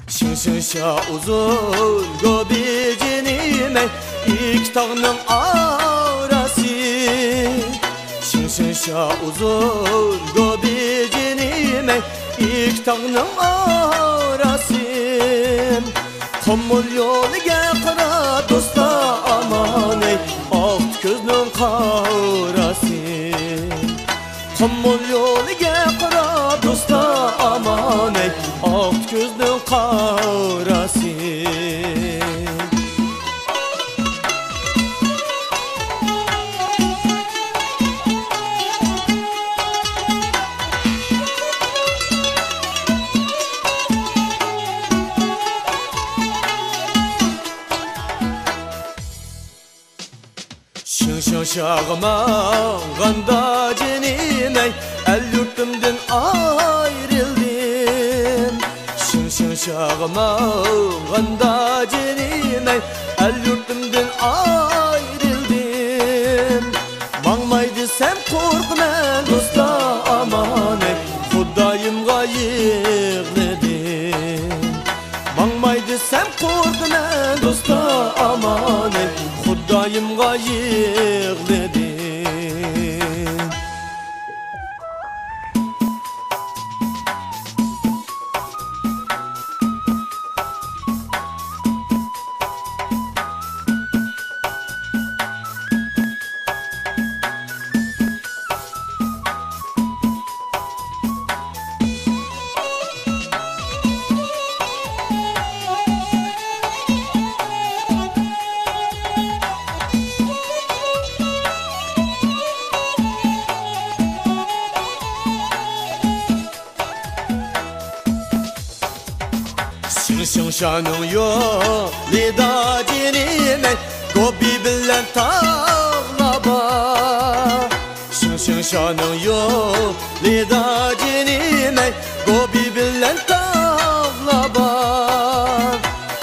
Şınşınşa uzun göbeğinime İki tağının arası Şınşınşa uzun göbeğinime İki tağının arası Tomul yolu qara dosta aman ey Alt gözünün qarası Tomul yolu qara dosta aman ey Alt gözünün qarası Şınşınşağıma ganda cenim ey El yurtumdan ayrıldım Şınşınşağıma ganda cenim ey El yurtumdan ayrıldım Mangmaydı sen korkma dosta aman ey Xudayımga yığladım Mangmaydı sen korkma dosta aman ey Xudayımga yığladım Şınşınşanın yolida cinime Gobi bilen tağlaba Şınşınşanın yolida cinime Gobi bilen tağlaba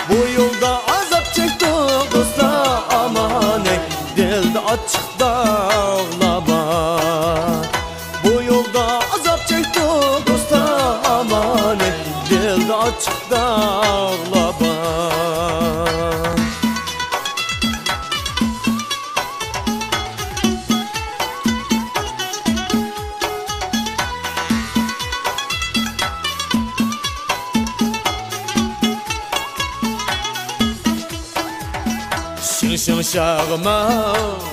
Bu yolda azap çektik dosta aman ey Dilde açık dağlaba Bu yolda azap çektik dosta aman ey Dilde açık dağlaba Şınşınşağıma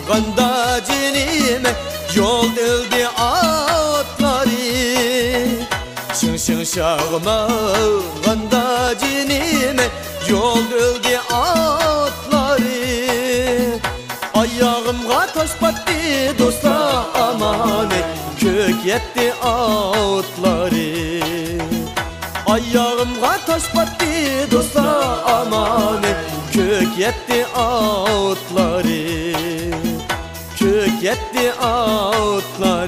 ganda cinime Yol dildi atları Şınşınşağıma ganda cinime Yol dildi atları Ayağımga taş battı dosta aman ey Kök yetti atları Ayağımga taş battı dosta aman ey Kök yetti atları Kök yetti atları